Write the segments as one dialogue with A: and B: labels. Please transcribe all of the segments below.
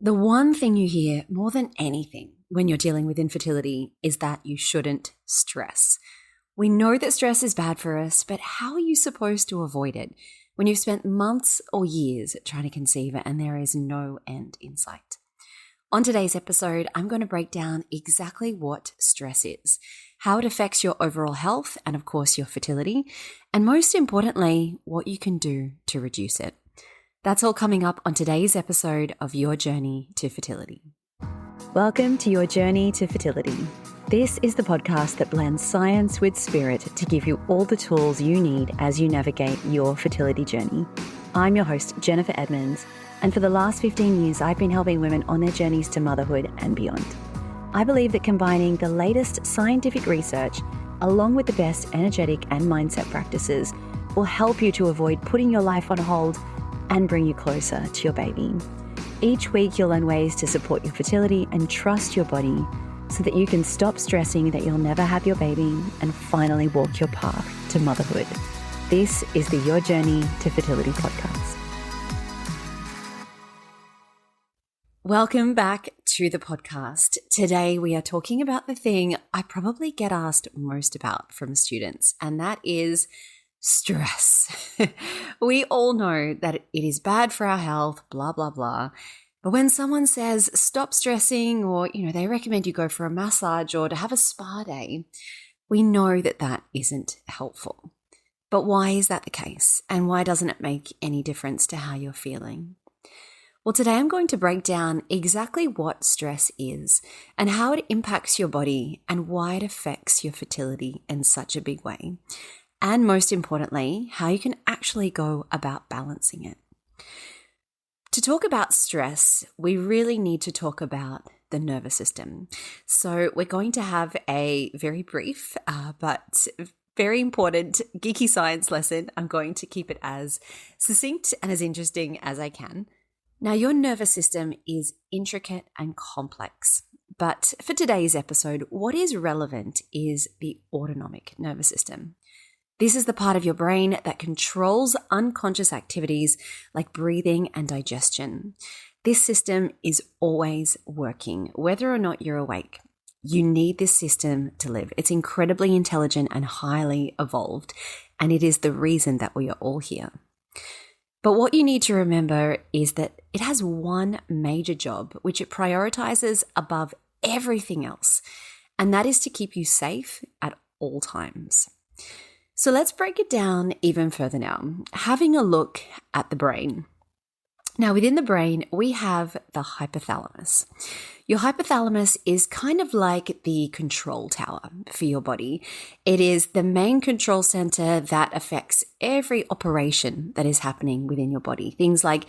A: The one thing you hear more than anything when you're dealing with infertility is that you shouldn't stress. We know that stress is bad for us, but how are you supposed to avoid it when you've spent months or years trying to conceive it and there is no end in sight? On today's episode, I'm going to break down exactly what stress is, how it affects your overall health and, of course, your fertility, and most importantly, what you can do to reduce it. That's all coming up on today's episode of Your Journey to Fertility. Welcome to Your Journey to Fertility. This is the podcast that blends science with spirit to give you all the tools you need as you navigate your fertility journey. I'm your host, Jennifer Edmonds, and for the last 15 years, I've been helping women on their journeys to motherhood and beyond. I believe that combining the latest scientific research along with the best energetic and mindset practices will help you to avoid putting your life on hold and bring you closer to your baby. Each week, you'll learn ways to support your fertility and trust your body so that you can stop stressing that you'll never have your baby and finally walk your path to motherhood. This is the Your Journey to Fertility podcast. Welcome back to the podcast. Today, we are talking about the thing I probably get asked most about from students, and that is stress. We all know that it is bad for our health, blah, blah, blah. But when someone says stop stressing or, they recommend you go for a massage or to have a spa day, we know that that isn't helpful. But why is that the case? And why doesn't it make any difference to how you're feeling? Well, today I'm going to break down exactly what stress is and how it impacts your body and why it affects your fertility in such a big way. And most importantly, how you can actually go about balancing it. To talk about stress, we really need to talk about the nervous system. So we're going to have a very brief but very important geeky science lesson. I'm going to keep it as succinct and as interesting as I can. Now, your nervous system is intricate and complex. But for today's episode, what is relevant is the autonomic nervous system. This is the part of your brain that controls unconscious activities like breathing and digestion. This system is always working, whether or not you're awake. You need this system to live. It's incredibly intelligent and highly evolved, and it is the reason that we are all here. But what you need to remember is that it has one major job, which it prioritizes above everything else, and that is to keep you safe at all times. So let's break it down even further now, having a look at the brain. Now, within the brain, we have the hypothalamus. Your hypothalamus is kind of like the control tower for your body. It is the main control center that affects every operation that is happening within your body. Things like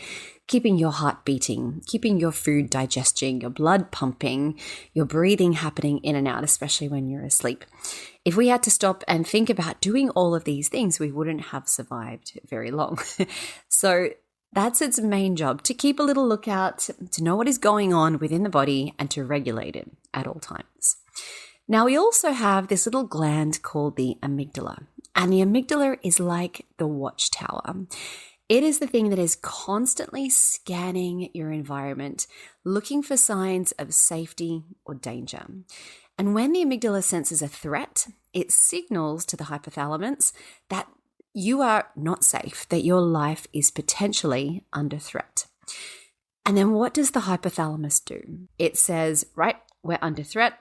A: keeping your heart beating, keeping your food digesting, your blood pumping, your breathing happening in and out, especially when you're asleep. If we had to stop and think about doing all of these things, we wouldn't have survived very long. So that's its main job, to keep a little lookout, to know what is going on within the body and to regulate it at all times. Now, we also have this little gland called the amygdala, and the amygdala is like the watchtower. It is the thing that is constantly scanning your environment, looking for signs of safety or danger. And when the amygdala senses a threat, it signals to the hypothalamus that you are not safe, that your life is potentially under threat. And then what does the hypothalamus do? It says, right, we're under threat.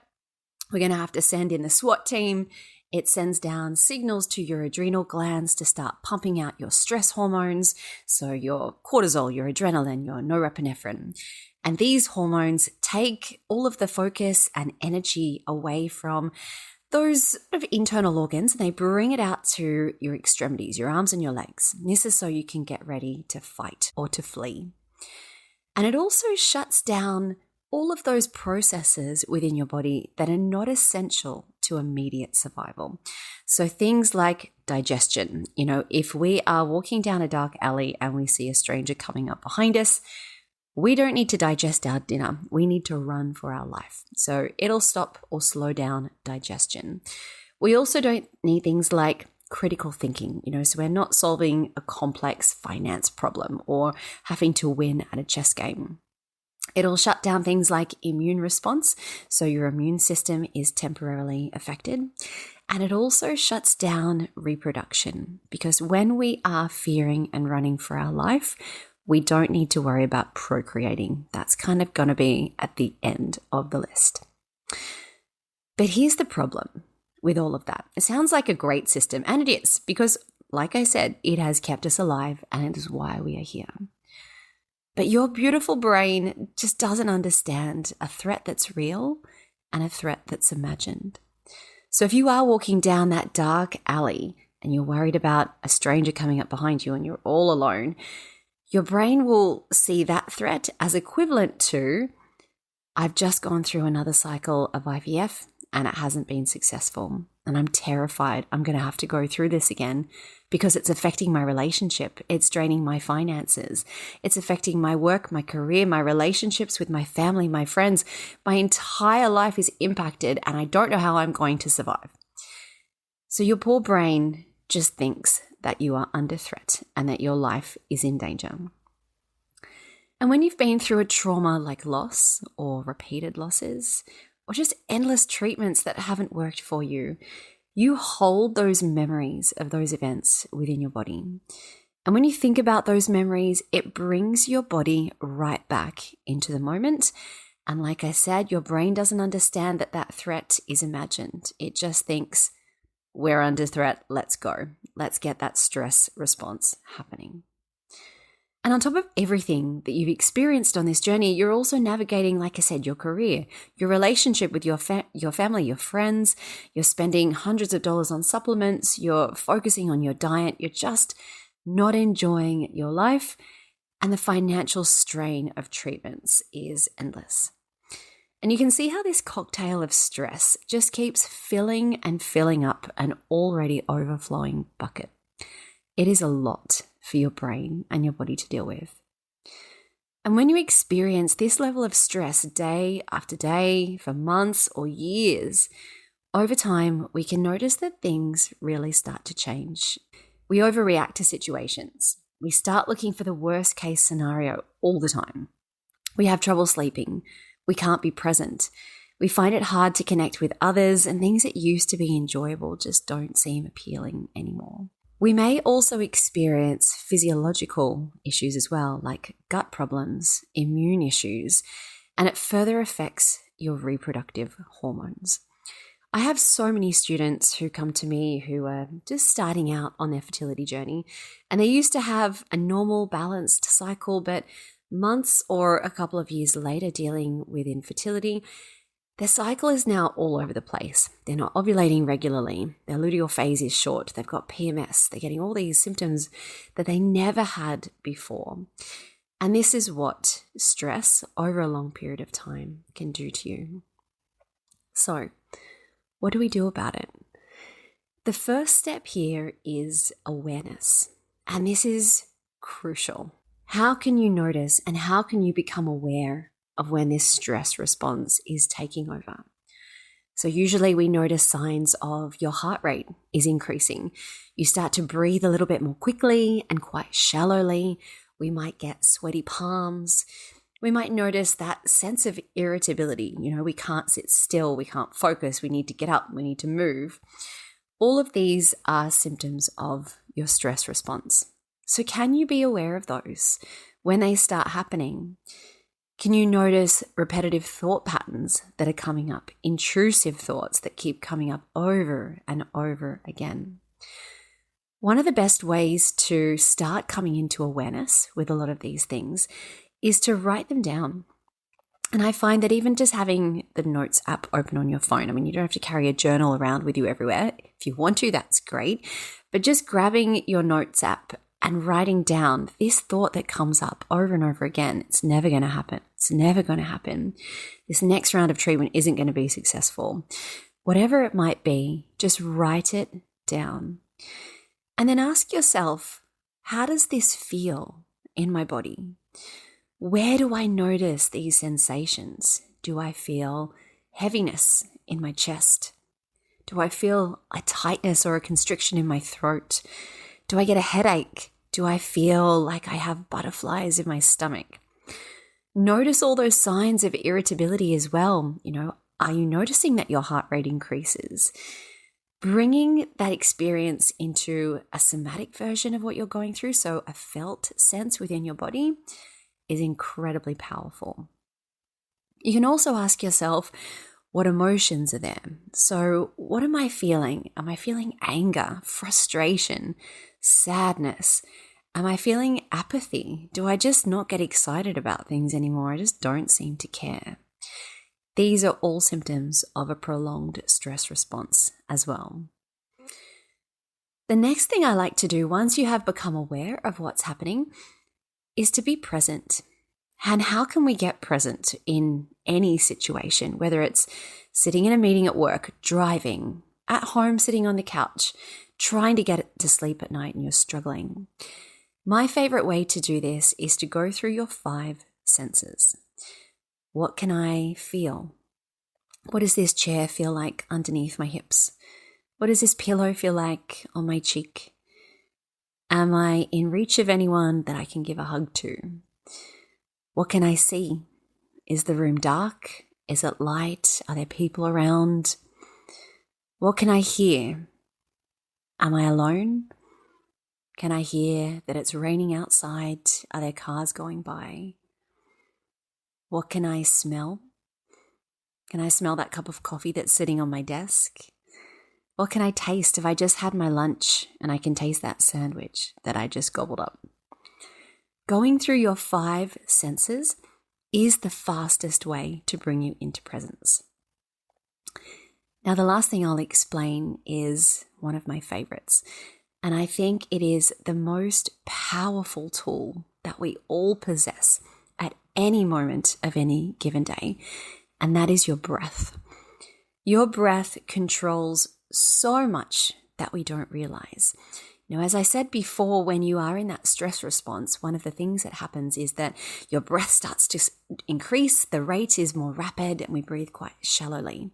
A: We're going to have to send in the SWAT team. It sends down signals to your adrenal glands to start pumping out your stress hormones. So your cortisol, your adrenaline, your norepinephrine. And these hormones take all of the focus and energy away from those sort of internal organs, and they bring it out to your extremities, your arms and your legs. This is so you can get ready to fight or to flee. And it also shuts down all of those processes within your body that are not essential to immediate survival. So things like digestion. If we are walking down a dark alley and we see a stranger coming up behind us, we don't need to digest our dinner. We need to run for our life. So it'll stop or slow down digestion. We also don't need things like critical thinking, so we're not solving a complex finance problem or having to win at a chess game. It'll shut down things like immune response, so your immune system is temporarily affected. And it also shuts down reproduction, because when we are fearing and running for our life, we don't need to worry about procreating. That's kind of going to be at the end of the list. But here's the problem with all of that. It sounds like a great system, and it is, because like I said, it has kept us alive, and it is why we are here. But your beautiful brain just doesn't understand a threat that's real and a threat that's imagined. So if you are walking down that dark alley and you're worried about a stranger coming up behind you and you're all alone, your brain will see that threat as equivalent to, I've just gone through another cycle of IVF and it hasn't been successful. And I'm terrified I'm going to have to go through this again because it's affecting my relationship. It's draining my finances. It's affecting my work, my career, my relationships with my family, my friends. My entire life is impacted and I don't know how I'm going to survive. So your poor brain just thinks that you are under threat and that your life is in danger. And when you've been through a trauma like loss or repeated losses, or just endless treatments that haven't worked for you, you hold those memories of those events within your body. And when you think about those memories, it brings your body right back into the moment. And like I said, your brain doesn't understand that that threat is imagined. It just thinks, we're under threat, let's go. Let's get that stress response happening. And on top of everything that you've experienced on this journey, you're also navigating, like I said, your career, your relationship with your family, your friends. You're spending hundreds of dollars on supplements. You're focusing on your diet. You're just not enjoying your life. And the financial strain of treatments is endless. And you can see how this cocktail of stress just keeps filling and filling up an already overflowing bucket. It is a lot for your brain and your body to deal with. And when you experience this level of stress day after day for months or years, over time, we can notice that things really start to change. We overreact to situations. We start looking for the worst case scenario all the time. We have trouble sleeping. We can't be present. We find it hard to connect with others, and things that used to be enjoyable just don't seem appealing anymore. We may also experience physiological issues as well, like gut problems, immune issues, and it further affects your reproductive hormones. I have so many students who come to me who are just starting out on their fertility journey, and they used to have a normal, balanced cycle, but months or a couple of years later dealing with infertility, their cycle is now all over the place. They're not ovulating regularly. Their luteal phase is short. They've got PMS. They're getting all these symptoms that they never had before. And this is what stress over a long period of time can do to you. So, what do we do about it? The first step here is awareness. And this is crucial. How can you notice and how can you become aware of when this stress response is taking over? So usually we notice signs of your heart rate is increasing. You start to breathe a little bit more quickly and quite shallowly. We might get sweaty palms. We might notice that sense of irritability. We can't sit still. We can't focus. We need to get up. We need to move. All of these are symptoms of your stress response. So can you be aware of those when they start happening? Can you notice repetitive thought patterns that are coming up, intrusive thoughts that keep coming up over and over again? One of the best ways to start coming into awareness with a lot of these things is to write them down. And I find that even just having the Notes app open on your phone, you don't have to carry a journal around with you everywhere. If you want to, that's great. But just grabbing your Notes app and writing down this thought that comes up over and over again, it's never going to happen. It's never going to happen. This next round of treatment isn't going to be successful. Whatever it might be, just write it down. And then ask yourself, how does this feel in my body? Where do I notice these sensations? Do I feel heaviness in my chest? Do I feel a tightness or a constriction in my throat? Do I get a headache? Do I feel like I have butterflies in my stomach? Notice all those signs of irritability as well. Are you noticing that your heart rate increases? Bringing that experience into a somatic version of what you're going through, so a felt sense within your body, is incredibly powerful. You can also ask yourself, what emotions are there? So what am I feeling? Am I feeling anger, frustration, sadness? Am I feeling apathy? Do I just not get excited about things anymore? I just don't seem to care. These are all symptoms of a prolonged stress response as well. The next thing I like to do once you have become aware of what's happening is to be present. And how can we get present in any situation, whether it's sitting in a meeting at work, driving, at home, sitting on the couch, trying to get to sleep at night and you're struggling? My favorite way to do this is to go through your 5 senses. What can I feel? What does this chair feel like underneath my hips? What does this pillow feel like on my cheek? Am I in reach of anyone that I can give a hug to? What can I see? Is the room dark? Is it light? Are there people around? What can I hear? Am I alone? Can I hear that it's raining outside? Are there cars going by? What can I smell? Can I smell that cup of coffee that's sitting on my desk? What can I taste if I just had my lunch and I can taste that sandwich that I just gobbled up? Going through your 5 senses is the fastest way to bring you into presence. Now, the last thing I'll explain is one of my favorites, and I think it is the most powerful tool that we all possess at any moment of any given day, and that is your breath. Your breath controls so much that we don't realize. As I said before, when you are in that stress response, one of the things that happens is that your breath starts to increase, the rate is more rapid, and we breathe quite shallowly.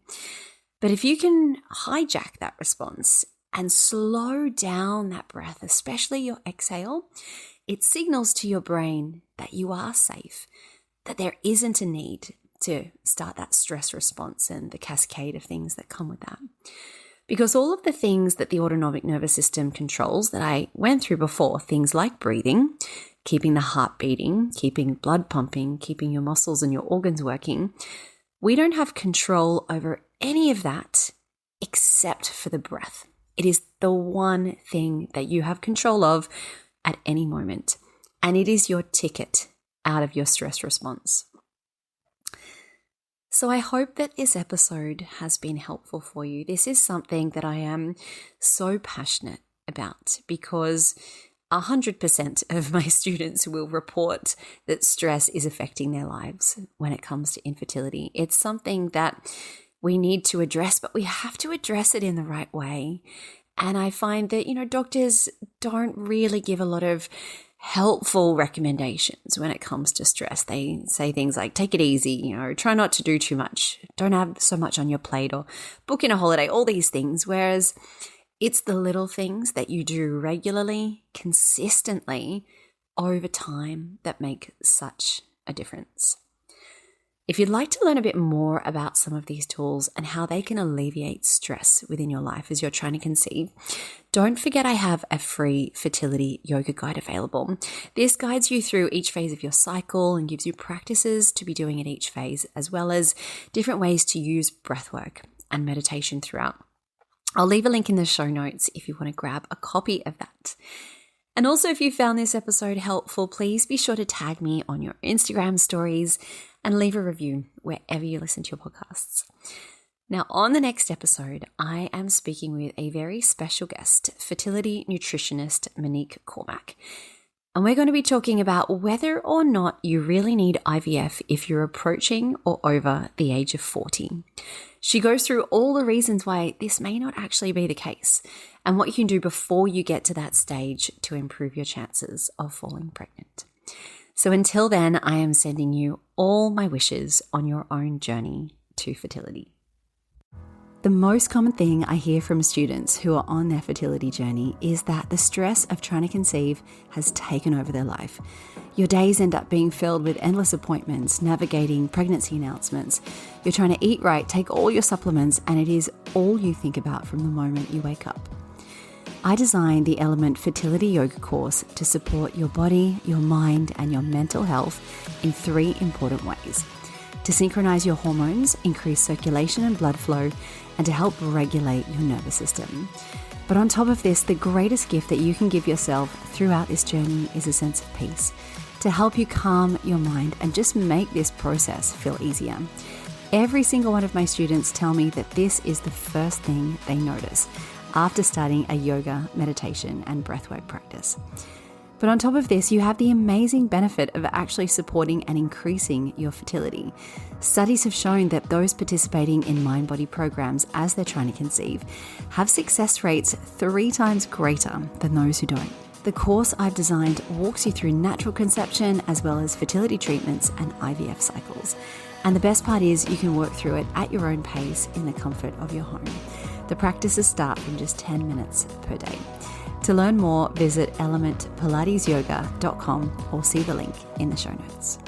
A: But if you can hijack that response and slow down that breath, especially your exhale, it signals to your brain that you are safe, that there isn't a need to start that stress response and the cascade of things that come with that. Because all of the things that the autonomic nervous system controls that I went through before, things like breathing, keeping the heart beating, keeping blood pumping, keeping your muscles and your organs working, we don't have control over any of that except for the breath. It is the one thing that you have control of at any moment, and it is your ticket out of your stress response. So I hope that this episode has been helpful for you. This is something that I am so passionate about because 100% of my students will report that stress is affecting their lives when it comes to infertility. It's something that we need to address, but we have to address it in the right way. And I find that, doctors don't really give a lot of helpful recommendations when it comes to stress. They say things like, take it easy, try not to do too much, don't have so much on your plate, or book in a holiday, all these things. Whereas it's the little things that you do regularly, consistently, over time that make such a difference. If you'd like to learn a bit more about some of these tools and how they can alleviate stress within your life as you're trying to conceive, don't forget I have a free fertility yoga guide available. This guides you through each phase of your cycle and gives you practices to be doing at each phase, as well as different ways to use breathwork and meditation throughout. I'll leave a link in the show notes if you want to grab a copy of that. And also, if you found this episode helpful, please be sure to tag me on your Instagram stories and leave a review wherever you listen to your podcasts. Now, on the next episode, I am speaking with a very special guest, fertility nutritionist Monique Cormack. And we're going to be talking about whether or not you really need IVF if you're approaching or over the age of 40. She goes through all the reasons why this may not actually be the case and what you can do before you get to that stage to improve your chances of falling pregnant. So until then, I am sending you all my wishes on your own journey to fertility. The most common thing I hear from students who are on their fertility journey is that the stress of trying to conceive has taken over their life. Your days end up being filled with endless appointments, navigating pregnancy announcements. You're trying to eat right, take all your supplements, and it is all you think about from the moment you wake up. I designed the Element Fertility Yoga course to support your body, your mind, and your mental health in 3 important ways: to synchronize your hormones, increase circulation and blood flow, and to help regulate your nervous system. But on top of this, the greatest gift that you can give yourself throughout this journey is a sense of peace, to help you calm your mind and just make this process feel easier. Every single one of my students tell me that this is the first thing they notice after starting a yoga, meditation, and breathwork practice. But on top of this, you have the amazing benefit of actually supporting and increasing your fertility. Studies have shown that those participating in mind-body programs as they're trying to conceive have success rates 3 times greater than those who don't. The course I've designed walks you through natural conception as well as fertility treatments and IVF cycles. And the best part is you can work through it at your own pace in the comfort of your home. The practices start from just 10 minutes per day. To learn more, visit elementpilatesyoga.com or see the link in the show notes.